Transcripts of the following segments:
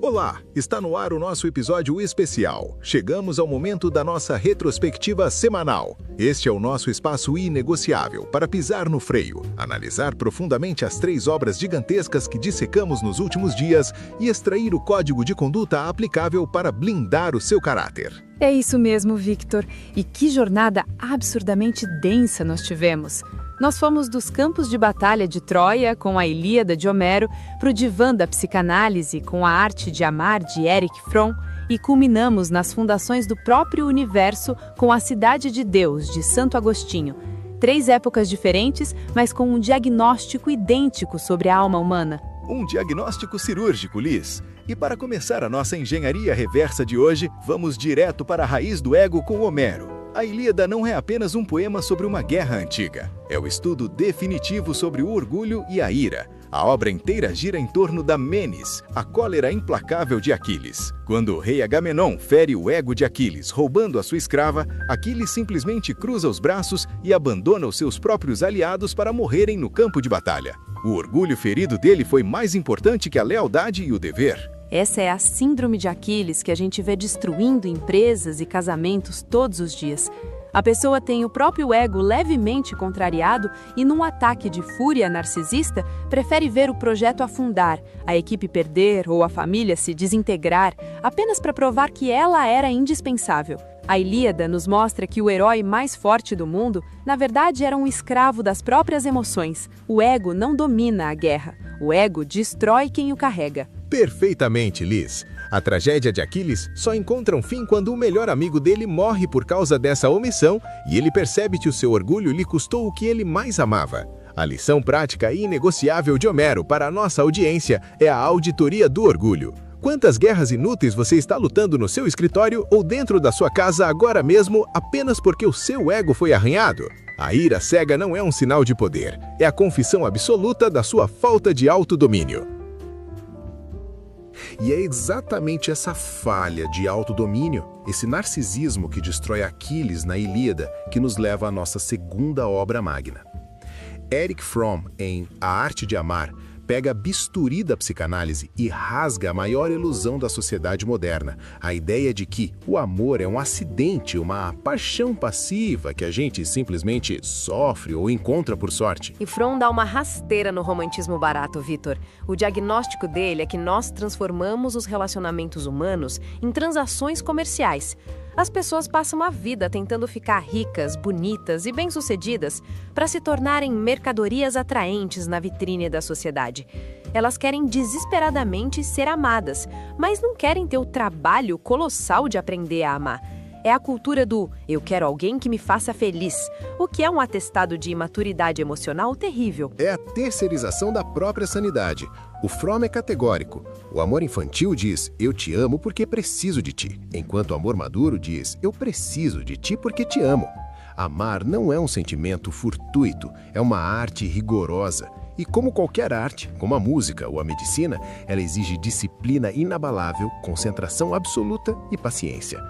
Olá, está no ar o nosso episódio especial. Chegamos ao momento da nossa retrospectiva semanal. Este é o nosso espaço inegociável para pisar no freio, analisar profundamente as 3 obras gigantescas que dissecamos nos últimos dias e extrair o código de conduta aplicável para blindar o seu caráter. É isso mesmo, Victor. E que jornada absurdamente densa nós tivemos. Nós fomos dos campos de batalha de Troia, com a Ilíada de Homero, para o divã da psicanálise, com a arte de amar de Erich Fromm, e culminamos nas fundações do próprio universo com a Cidade de Deus, de Santo Agostinho. 3 épocas diferentes, mas com um diagnóstico idêntico sobre a alma humana. Um diagnóstico cirúrgico, Liz. E para começar a nossa engenharia reversa de hoje, vamos direto para a raiz do ego com Homero. A Ilíada não é apenas um poema sobre uma guerra antiga. É o estudo definitivo sobre o orgulho e a ira. A obra inteira gira em torno da Mênis, a cólera implacável de Aquiles. Quando o rei Agamenon fere o ego de Aquiles roubando a sua escrava, Aquiles simplesmente cruza os braços e abandona os seus próprios aliados para morrerem no campo de batalha. O orgulho ferido dele foi mais importante que a lealdade e o dever. Essa é a síndrome de Aquiles que a gente vê destruindo empresas e casamentos todos os dias. A pessoa tem o próprio ego levemente contrariado e, num ataque de fúria narcisista, prefere ver o projeto afundar, a equipe perder ou a família se desintegrar, apenas para provar que ela era indispensável. A Ilíada nos mostra que o herói mais forte do mundo, na verdade, era um escravo das próprias emoções. O ego não domina a guerra. O ego destrói quem o carrega. Perfeitamente, Liz. A tragédia de Aquiles só encontra um fim quando o melhor amigo dele morre por causa dessa omissão e ele percebe que o seu orgulho lhe custou o que ele mais amava. A lição prática e inegociável de Homero para a nossa audiência é a auditoria do orgulho. Quantas guerras inúteis você está lutando no seu escritório ou dentro da sua casa agora mesmo apenas porque o seu ego foi arranhado? A ira cega não é um sinal de poder, é a confissão absoluta da sua falta de autodomínio. E é exatamente essa falha de autodomínio, esse narcisismo que destrói Aquiles na Ilíada, que nos leva à nossa segunda obra magna. Erich Fromm, em A Arte de Amar, pega a bisturi da psicanálise e rasga a maior ilusão da sociedade moderna, a ideia de que o amor é um acidente, uma paixão passiva que a gente simplesmente sofre ou encontra por sorte. E Fromm dá uma rasteira no romantismo barato, Victor. O diagnóstico dele é que nós transformamos os relacionamentos humanos em transações comerciais. As pessoas passam a vida tentando ficar ricas, bonitas e bem-sucedidas para se tornarem mercadorias atraentes na vitrine da sociedade. Elas querem desesperadamente ser amadas, mas não querem ter o trabalho colossal de aprender a amar. É a cultura do "eu quero alguém que me faça feliz", o que é um atestado de imaturidade emocional terrível. É a terceirização da própria sanidade. O Fromm é categórico. O amor infantil diz, eu te amo porque preciso de ti, enquanto o amor maduro diz, eu preciso de ti porque te amo. Amar não é um sentimento fortuito, é uma arte rigorosa. E como qualquer arte, como a música ou a medicina, ela exige disciplina inabalável, concentração absoluta e paciência.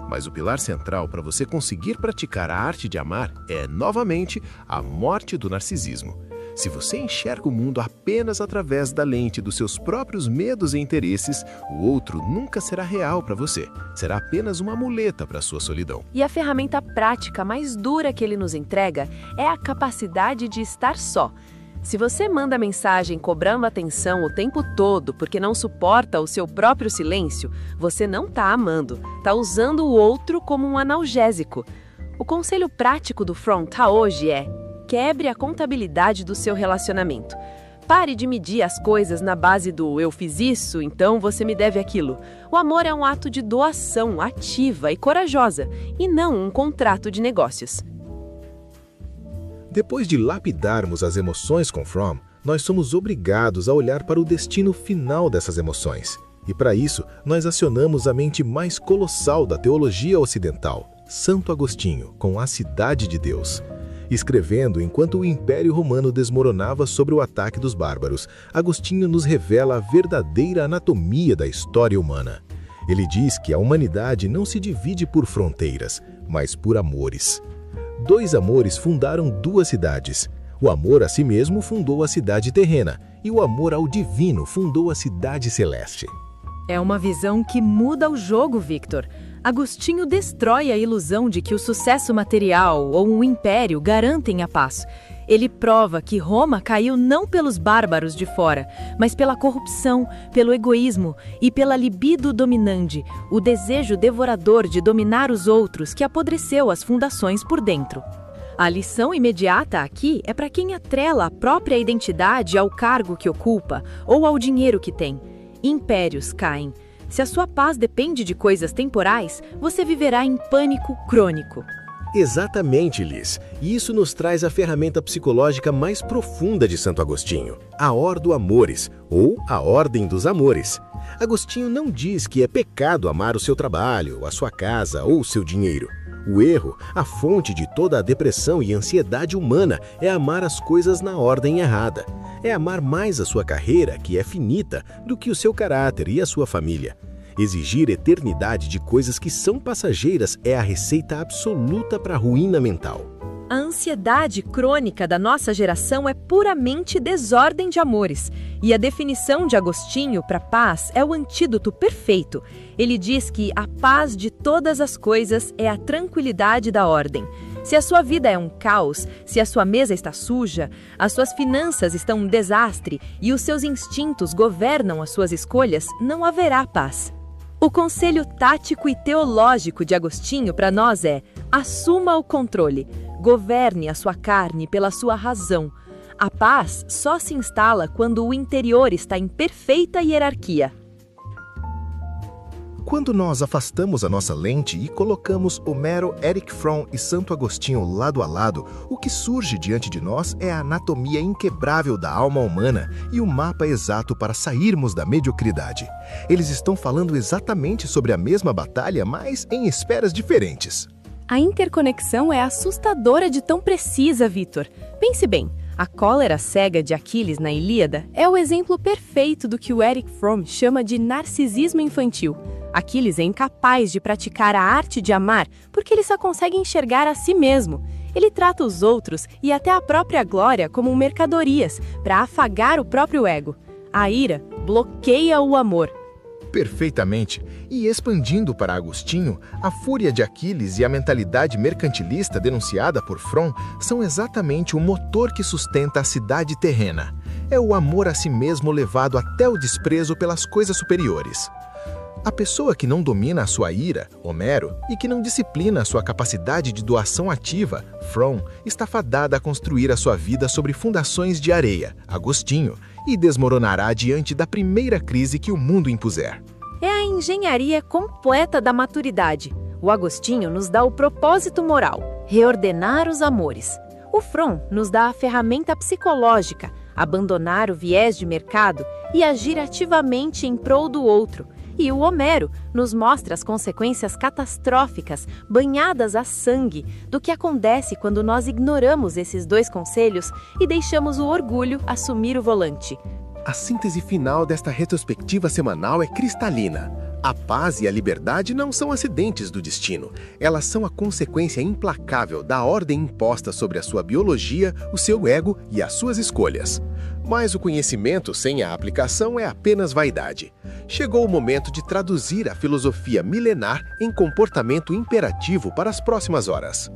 Mas o pilar central para você conseguir praticar a arte de amar é, novamente, a morte do narcisismo. Se você enxerga o mundo apenas através da lente dos seus próprios medos e interesses, o outro nunca será real para você. Será apenas uma muleta para a sua solidão. E a ferramenta prática mais dura que ele nos entrega é a capacidade de estar só. Se você manda mensagem cobrando atenção o tempo todo porque não suporta o seu próprio silêncio, você não está amando, está usando o outro como um analgésico. O conselho prático do Fromm hoje é: quebre a contabilidade do seu relacionamento. Pare de medir as coisas na base do "eu fiz isso, então você me deve aquilo". O amor é um ato de doação ativa e corajosa, e não um contrato de negócios. Depois de lapidarmos as emoções com Fromm, nós somos obrigados a olhar para o destino final dessas emoções. E para isso, nós acionamos a mente mais colossal da teologia ocidental, Santo Agostinho, com a Cidade de Deus. Escrevendo enquanto o Império Romano desmoronava sobre o ataque dos bárbaros, Agostinho nos revela a verdadeira anatomia da história humana. Ele diz que a humanidade não se divide por fronteiras, mas por amores. 2 amores fundaram 2 cidades. O amor a si mesmo fundou a cidade terrena, e o amor ao divino fundou a cidade celeste. É uma visão que muda o jogo, Victor. Agostinho destrói a ilusão de que o sucesso material ou um império garantem a paz. Ele prova que Roma caiu não pelos bárbaros de fora, mas pela corrupção, pelo egoísmo e pela libido dominante, o desejo devorador de dominar os outros que apodreceu as fundações por dentro. A lição imediata aqui é para quem atrela a própria identidade ao cargo que ocupa ou ao dinheiro que tem. Impérios caem. Se a sua paz depende de coisas temporais, você viverá em pânico crônico. Exatamente, Liz. E isso nos traz a ferramenta psicológica mais profunda de Santo Agostinho, a Ordo Amoris, ou a Ordem dos Amores. Agostinho não diz que é pecado amar o seu trabalho, a sua casa ou o seu dinheiro. O erro, a fonte de toda a depressão e ansiedade humana, é amar as coisas na ordem errada. É amar mais a sua carreira, que é finita, do que o seu caráter e a sua família. Exigir eternidade de coisas que são passageiras é a receita absoluta para a ruína mental. A ansiedade crônica da nossa geração é puramente desordem de amores. E a definição de Agostinho para paz é o antídoto perfeito. Ele diz que a paz de todas as coisas é a tranquilidade da ordem. Se a sua vida é um caos, se a sua mesa está suja, as suas finanças estão um desastre e os seus instintos governam as suas escolhas, não haverá paz. O conselho tático e teológico de Agostinho para nós é: assuma o controle, governe a sua carne pela sua razão. A paz só se instala quando o interior está em perfeita hierarquia. Quando nós afastamos a nossa lente e colocamos Homero, Erich Fromm e Santo Agostinho lado a lado, o que surge diante de nós é a anatomia inquebrável da alma humana e o mapa exato para sairmos da mediocridade. Eles estão falando exatamente sobre a mesma batalha, mas em esferas diferentes. A interconexão é assustadora de tão precisa, Victor. Pense bem, a cólera cega de Aquiles na Ilíada é o exemplo perfeito do que o Erich Fromm chama de narcisismo infantil. Aquiles é incapaz de praticar a arte de amar porque ele só consegue enxergar a si mesmo. Ele trata os outros e até a própria glória como mercadorias para afagar o próprio ego. A ira bloqueia o amor. Perfeitamente. E expandindo para Agostinho, a fúria de Aquiles e a mentalidade mercantilista denunciada por Fromm são exatamente o motor que sustenta a cidade terrena. É o amor a si mesmo levado até o desprezo pelas coisas superiores. A pessoa que não domina a sua ira, Homero, e que não disciplina a sua capacidade de doação ativa, Fromm, está fadada a construir a sua vida sobre fundações de areia, Agostinho, e desmoronará diante da primeira crise que o mundo impuser. É a engenharia completa da maturidade. O Agostinho nos dá o propósito moral, reordenar os amores. O Fromm nos dá a ferramenta psicológica, abandonar o viés de mercado e agir ativamente em prol do outro. E o Homero nos mostra as consequências catastróficas, banhadas a sangue, do que acontece quando nós ignoramos esses dois conselhos e deixamos o orgulho assumir o volante. A síntese final desta retrospectiva semanal é cristalina. A paz e a liberdade não são acidentes do destino. Elas são a consequência implacável da ordem imposta sobre a sua biologia, o seu ego e as suas escolhas. Mas o conhecimento sem a aplicação é apenas vaidade. Chegou o momento de traduzir a filosofia milenar em comportamento imperativo para as próximas horas.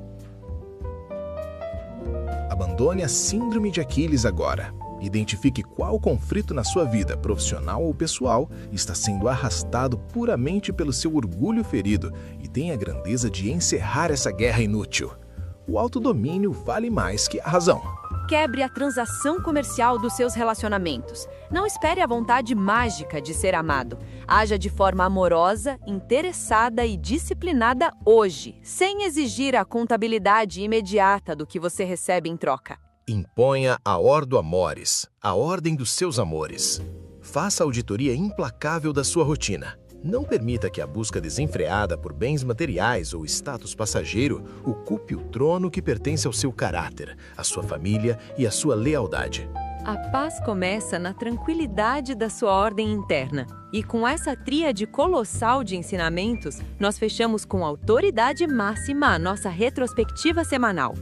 Abandone a síndrome de Aquiles agora. Identifique qual conflito na sua vida, profissional ou pessoal, está sendo arrastado puramente pelo seu orgulho ferido e tenha a grandeza de encerrar essa guerra inútil. O autodomínio vale mais que a razão. Quebre a transação comercial dos seus relacionamentos. Não espere a vontade mágica de ser amado. Haja de forma amorosa, interessada e disciplinada hoje, sem exigir a contabilidade imediata do que você recebe em troca. Imponha a Ordo Amoris, a ordem dos seus amores. Faça a auditoria implacável da sua rotina. Não permita que a busca desenfreada por bens materiais ou status passageiro ocupe o trono que pertence ao seu caráter, à sua família e à sua lealdade. A paz começa na tranquilidade da sua ordem interna. E com essa tríade colossal de ensinamentos, nós fechamos com autoridade máxima a nossa retrospectiva semanal.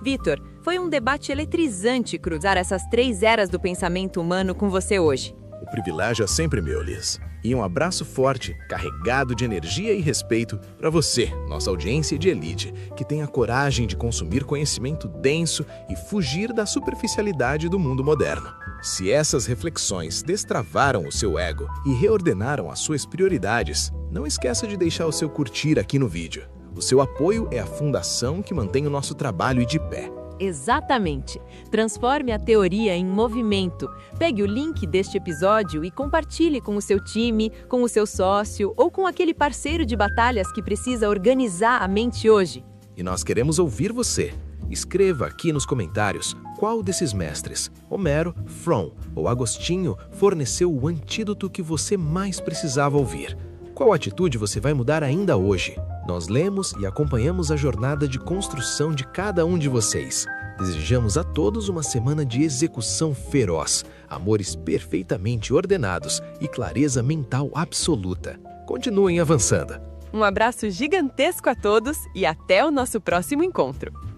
Victor, foi um debate eletrizante cruzar essas 3 eras do pensamento humano com você hoje. O privilégio é sempre meu, Liz. E um abraço forte, carregado de energia e respeito para você, nossa audiência de elite, que tem a coragem de consumir conhecimento denso e fugir da superficialidade do mundo moderno. Se essas reflexões destravaram o seu ego e reordenaram as suas prioridades, não esqueça de deixar o seu curtir aqui no vídeo. O seu apoio é a fundação que mantém o nosso trabalho de pé. Exatamente. Transforme a teoria em movimento. Pegue o link deste episódio e compartilhe com o seu time, com o seu sócio ou com aquele parceiro de batalhas que precisa organizar a mente hoje. E nós queremos ouvir você. Escreva aqui nos comentários qual desses mestres, Homero, Fromm ou Agostinho, forneceu o antídoto que você mais precisava ouvir. Qual atitude você vai mudar ainda hoje? Nós lemos e acompanhamos a jornada de construção de cada um de vocês. Desejamos a todos uma semana de execução feroz, amores perfeitamente ordenados e clareza mental absoluta. Continuem avançando. Um abraço gigantesco a todos e até o nosso próximo encontro.